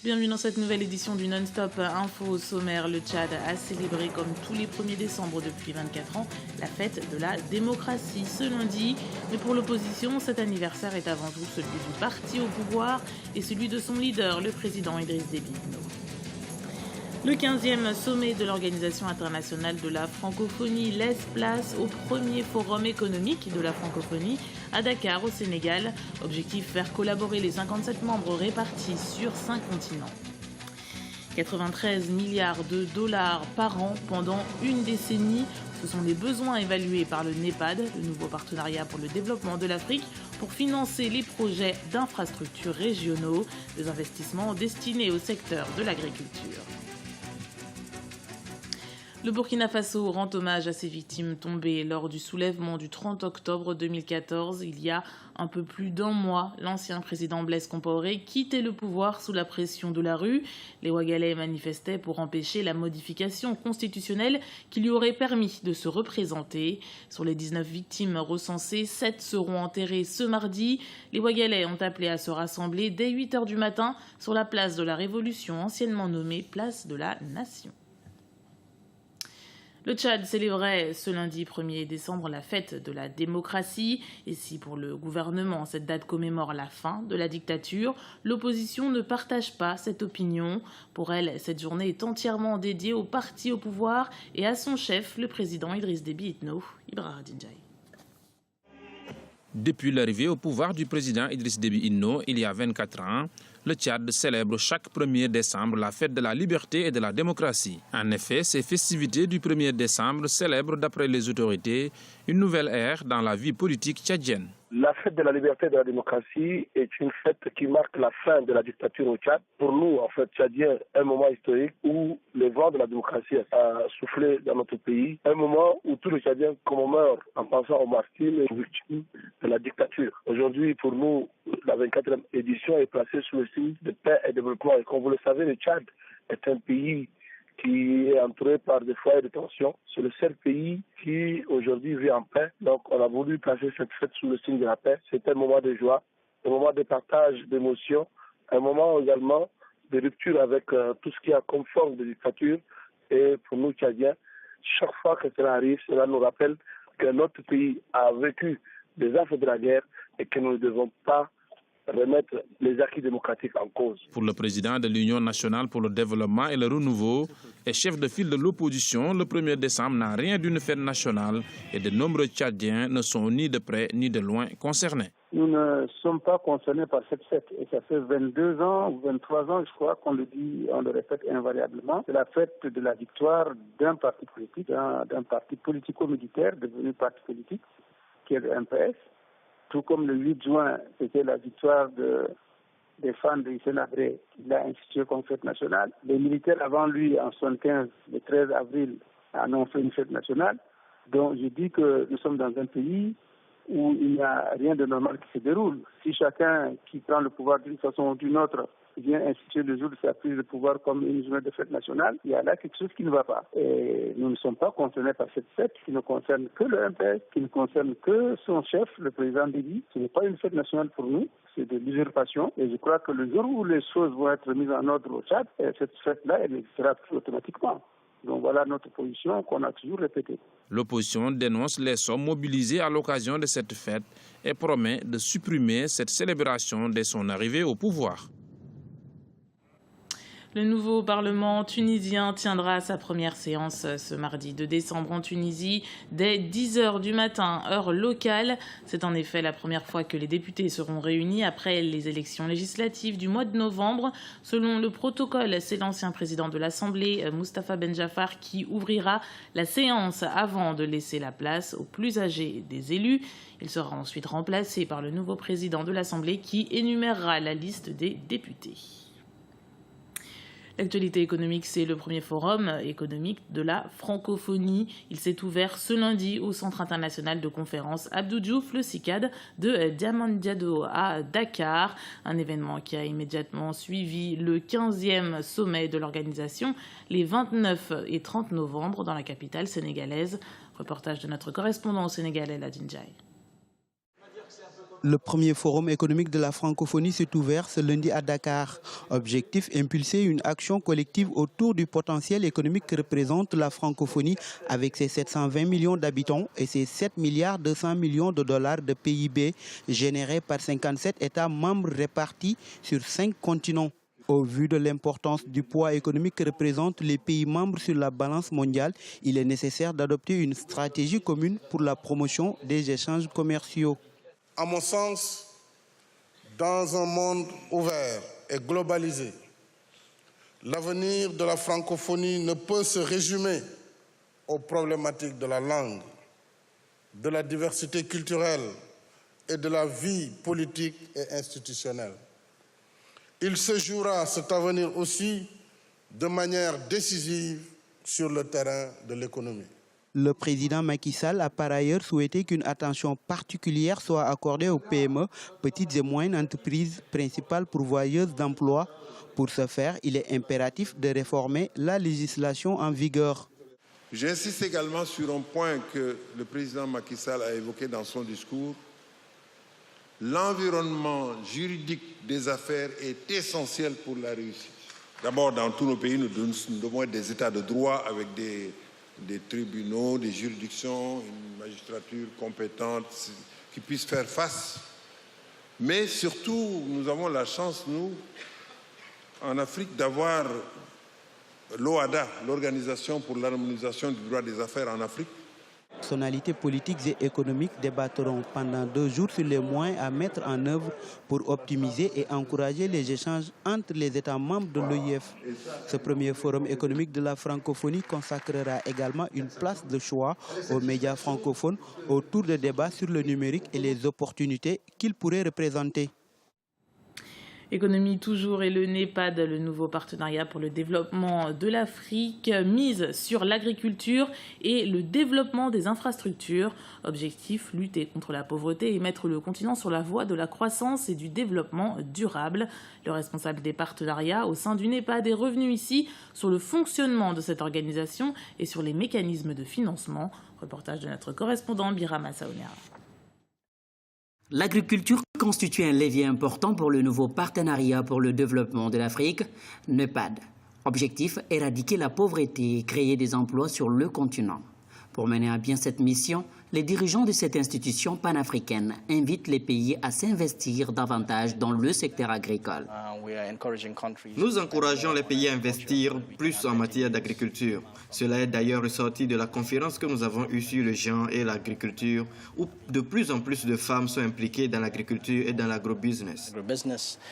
Bienvenue dans cette nouvelle édition du Non-Stop Info au sommaire. Le Tchad a célébré comme tous les 1er décembre depuis 24 ans la fête de la démocratie ce lundi. Mais pour l'opposition, cet anniversaire est avant tout celui du parti au pouvoir et celui de son leader, le président Idriss Déby Itno. Le 15e sommet de l'Organisation internationale de la francophonie laisse place au premier forum économique de la francophonie à Dakar, au Sénégal. Objectif, faire collaborer les 57 membres répartis sur 5 continents. 93 milliards de dollars par an pendant une décennie. Ce sont les besoins évalués par le NEPAD, le nouveau partenariat pour le développement de l'Afrique, pour financer les projets d'infrastructures régionaux, des investissements destinés au secteur de l'agriculture. Le Burkina Faso rend hommage à ses victimes tombées lors du soulèvement du 30 octobre 2014. Il y a un peu plus d'un mois, l'ancien président Blaise Compaoré quittait le pouvoir sous la pression de la rue. Les Ouagalais manifestaient pour empêcher la modification constitutionnelle qui lui aurait permis de se représenter. Sur les 19 victimes recensées, 7 seront enterrées ce mardi. Les Ouagalais ont appelé à se rassembler dès 8 h du matin sur la place de la Révolution, anciennement nommée place de la Nation. Le Tchad célébrait ce lundi 1er décembre la fête de la démocratie. Et si pour le gouvernement cette date commémore la fin de la dictature, l'opposition ne partage pas cette opinion. Pour elle, cette journée est entièrement dédiée au parti au pouvoir et à son chef, le président Idriss Déby Itno. Ibrahim Dinjaï. Depuis l'arrivée au pouvoir du président Idriss Déby Itno, il y a 24 ans, le Tchad célèbre chaque 1er décembre la fête de la liberté et de la démocratie. En effet, ces festivités du 1er décembre célèbrent, d'après les autorités, une nouvelle ère dans la vie politique tchadienne. La fête de la liberté et de la démocratie est une fête qui marque la fin de la dictature au Tchad. Pour nous, en fait, tchadiens, un moment historique où le vent de la démocratie a soufflé dans notre pays. Un moment où tous les Tchadiens commémorent en pensant aux martyrs et aux victimes de la dictature. Aujourd'hui, pour nous, la 24e édition est placée sous le signe de paix et de développement. Et comme vous le savez, le Tchad est un pays qui est entouré par des foyers de tension. C'est le seul pays qui aujourd'hui vit en paix. Donc on a voulu placer cette fête sous le signe de la paix. C'est un moment de joie, un moment de partage d'émotions, un moment également de rupture avec tout ce qui a comme forme de dictature. Et pour nous, Tchadiens, chaque fois que cela arrive, cela nous rappelle que notre pays a vécu des affres de la guerre et que nous ne devons pas remettre les acquis démocratiques en cause. Pour le président de l'Union nationale pour le développement et le renouveau et chef de file de l'opposition, le 1er décembre n'a rien d'une fête nationale et de nombreux Tchadiens ne sont ni de près ni de loin concernés. Nous ne sommes pas concernés par cette fête et ça fait 22 ans ou 23 ans, je crois, qu'on le dit, on le répète invariablement. C'est la fête de la victoire d'un parti politique, d'un parti politico-militaire devenu parti politique, qui est le MPS. Tout comme le 8 juin, c'était la victoire des fans de Hissène Habré, qui l'a institué comme fête nationale. Les militaires avant lui, en 1975, le 13 avril, en ont fait une fête nationale. Donc je dis que nous sommes dans un pays où il n'y a rien de normal qui se déroule. Si chacun qui prend le pouvoir d'une façon ou d'une autre vient instituer le jour de sa prise de pouvoir comme une journée de fête nationale, il y a là quelque chose qui ne va pas. Et nous ne sommes pas concernés par cette fête qui ne concerne que le MPS, qui ne concerne que son chef, le président Déby. Ce n'est pas une fête nationale pour nous, c'est de l'usurpation. Et je crois que le jour où les choses vont être mises en ordre au Tchad, cette fête-là, elle existera plus automatiquement. Donc voilà notre position qu'on a toujours répétée. L'opposition dénonce les sommes mobilisées à l'occasion de cette fête et promet de supprimer cette célébration dès son arrivée au pouvoir. Le nouveau Parlement tunisien tiendra sa première séance ce mardi 2 décembre en Tunisie dès 10 h du matin, heure locale. C'est en effet la première fois que les députés seront réunis après les élections législatives du mois de novembre. Selon le protocole, c'est l'ancien président de l'Assemblée, Moustapha Benjafar, qui ouvrira la séance avant de laisser la place aux plus âgés des élus. Il sera ensuite remplacé par le nouveau président de l'Assemblée qui énumérera la liste des députés. L'actualité économique, c'est le premier forum économique de la francophonie. Il s'est ouvert ce lundi au Centre international de conférences Abdou Diouf, le CICAD de Diamandjado à Dakar. Un événement qui a immédiatement suivi le 15e sommet de l'organisation les 29 et 30 novembre dans la capitale sénégalaise. Reportage de notre correspondant au Sénégal, El Hadji Ndiaye. Le premier forum économique de la francophonie s'est ouvert ce lundi à Dakar. Objectif, impulser une action collective autour du potentiel économique que représente la francophonie avec ses 720 millions d'habitants et ses 7 milliards 200 millions de dollars de PIB générés par 57 États membres répartis sur 5 continents. Au vu de l'importance du poids économique que représentent les pays membres sur la balance mondiale, il est nécessaire d'adopter une stratégie commune pour la promotion des échanges commerciaux. À mon sens, dans un monde ouvert et globalisé, l'avenir de la francophonie ne peut se résumer aux problématiques de la langue, de la diversité culturelle et de la vie politique et institutionnelle. Il se jouera cet avenir aussi de manière décisive sur le terrain de l'économie. Le président Macky Sall a par ailleurs souhaité qu'une attention particulière soit accordée aux PME, petites et moyennes entreprises principales pourvoyeuses d'emplois. Pour ce faire, il est impératif de réformer la législation en vigueur. J'insiste également sur un point que le président Macky Sall a évoqué dans son discours. L'environnement juridique des affaires est essentiel pour la réussite. D'abord, dans tous nos pays, nous devons être des États de droit avec des tribunaux, des juridictions, une magistrature compétente qui puisse faire face. Mais surtout, nous avons la chance, nous, en Afrique, d'avoir l'OHADA, l'Organisation pour l'harmonisation du droit des affaires en Afrique. Personnalités politiques et économiques débattront pendant 2 jours sur les moyens à mettre en œuvre pour optimiser et encourager les échanges entre les États membres de l'OIF. Ce premier forum économique de la francophonie consacrera également une place de choix aux médias francophones autour de débats sur le numérique et les opportunités qu'il pourrait représenter. Économie toujours et le NEPAD, le nouveau partenariat pour le développement de l'Afrique, mise sur l'agriculture et le développement des infrastructures. Objectif, lutter contre la pauvreté et mettre le continent sur la voie de la croissance et du développement durable. Le responsable des partenariats au sein du NEPAD est revenu ici sur le fonctionnement de cette organisation et sur les mécanismes de financement. Reportage de notre correspondant Birama Saonera. L'agriculture constitue un levier important pour le nouveau partenariat pour le développement de l'Afrique, NEPAD. Objectif, éradiquer la pauvreté et créer des emplois sur le continent. Pour mener à bien cette mission, les dirigeants de cette institution panafricaine invitent les pays à s'investir davantage dans le secteur agricole. Nous encourageons les pays à investir plus en matière d'agriculture. Cela est d'ailleurs ressorti de la conférence que nous avons eue sur le genre et l'agriculture, où de plus en plus de femmes sont impliquées dans l'agriculture et dans l'agrobusiness.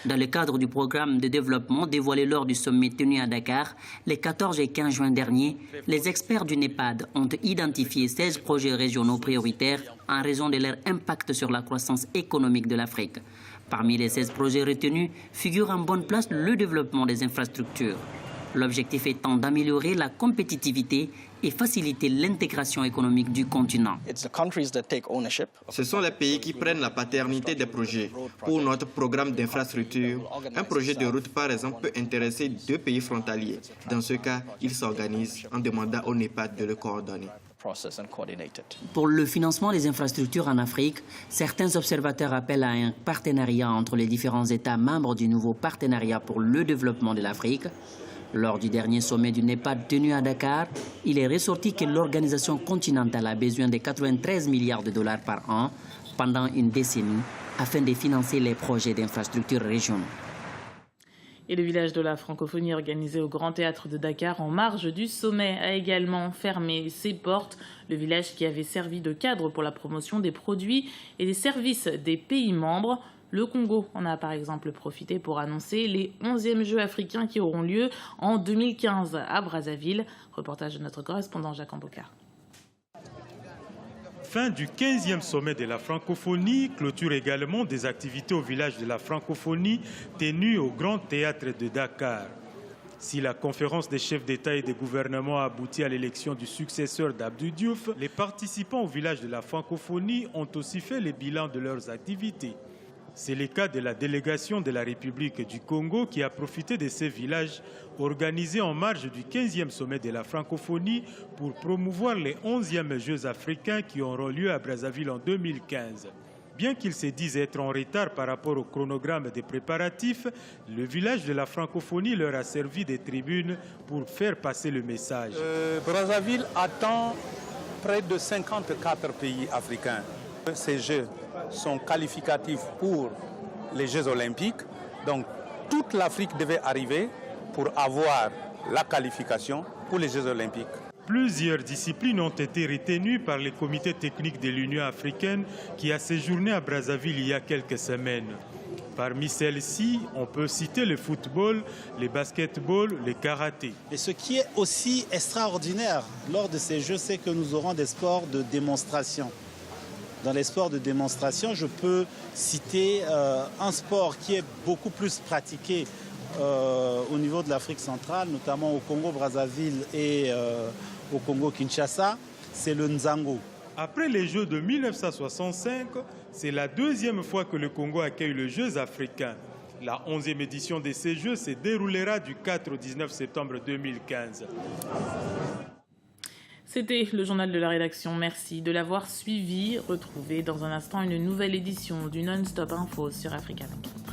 Dans le cadre du programme de développement dévoilé lors du sommet tenu à Dakar, les 14 et 15 juin dernier, les experts du NEPAD ont identifié 16 projets régionaux prioritaires en raison de leur impact sur la croissance économique de l'Afrique. Parmi les 16 projets retenus figure en bonne place le développement des infrastructures. L'objectif étant d'améliorer la compétitivité et faciliter l'intégration économique du continent. Ce sont les pays qui prennent la paternité des projets. Pour notre programme d'infrastructure, un projet de route, par exemple, peut intéresser 2 pays frontaliers. Dans ce cas, ils s'organisent en demandant au NEPAD de le coordonner. Pour le financement des infrastructures en Afrique, certains observateurs appellent à un partenariat entre les différents États membres du nouveau partenariat pour le développement de l'Afrique. Lors du dernier sommet du NEPAD tenu à Dakar, il est ressorti que l'organisation continentale a besoin de 93 milliards de dollars par an pendant une décennie afin de financer les projets d'infrastructures régionaux. Et le village de la francophonie organisé au Grand Théâtre de Dakar en marge du sommet a également fermé ses portes. Le village qui avait servi de cadre pour la promotion des produits et des services des pays membres. Le Congo en a par exemple profité pour annoncer les 11e Jeux africains qui auront lieu en 2015 à Brazzaville. Reportage de notre correspondant Jacques Ambokar. Fin du 15e sommet de la francophonie, clôture également des activités au village de la francophonie tenues au Grand Théâtre de Dakar. Si la conférence des chefs d'État et de gouvernement a abouti à l'élection du successeur d'Abdou Diouf, les participants au village de la francophonie ont aussi fait le bilan de leurs activités. C'est le cas de la délégation de la République du Congo qui a profité de ces villages organisés en marge du 15e sommet de la francophonie pour promouvoir les 11e Jeux africains qui auront lieu à Brazzaville en 2015. Bien qu'ils se disent être en retard par rapport au chronogramme des préparatifs, le village de la francophonie leur a servi de tribune pour faire passer le message. Brazzaville attend près de 54 pays africains. Ces Jeux sont qualificatifs pour les Jeux olympiques. Donc toute l'Afrique devait arriver pour avoir la qualification pour les Jeux olympiques. Plusieurs disciplines ont été retenues par les comités techniques de l'Union africaine qui a séjourné à Brazzaville il y a quelques semaines. Parmi celles-ci, on peut citer le football, le basketball, le karaté. Et ce qui est aussi extraordinaire lors de ces Jeux, c'est que nous aurons des sports de démonstration. Dans les sports de démonstration, je peux citer un sport qui est beaucoup plus pratiqué au niveau de l'Afrique centrale, notamment au Congo-Brazzaville et au Congo-Kinshasa, c'est le Nzango. Après les Jeux de 1965, c'est la deuxième fois que le Congo accueille les Jeux africains. La 11e édition de ces Jeux se déroulera du 4 au 19 septembre 2015. C'était le journal de la rédaction. Merci de l'avoir suivi. Retrouvez dans un instant une nouvelle édition du Non-Stop Info sur Africa 24.